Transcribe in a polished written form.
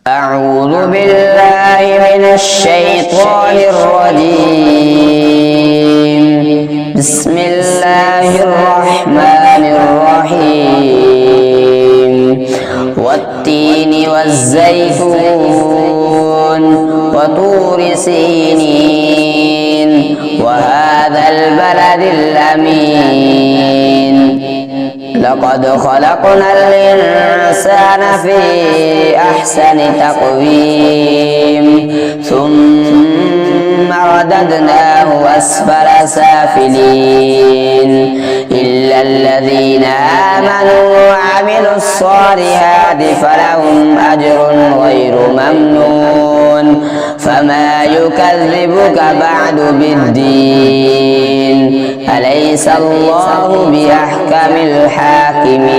أعوذ بالله من الشيطان الرجيم. بسم الله الرحمن الرحيم. والتين والزيتون وطور سينين وهذا البلد الأمين. لقد خلقنا الإنسان في أحسن تقويم ثم رددناه أسفل سافلين إلا الذين آمنوا وعملوا الصالحات فلهم أجر غير ممنون. فما يكذبك بعد بالدين؟ أليس الله بأحكم الحاكمين؟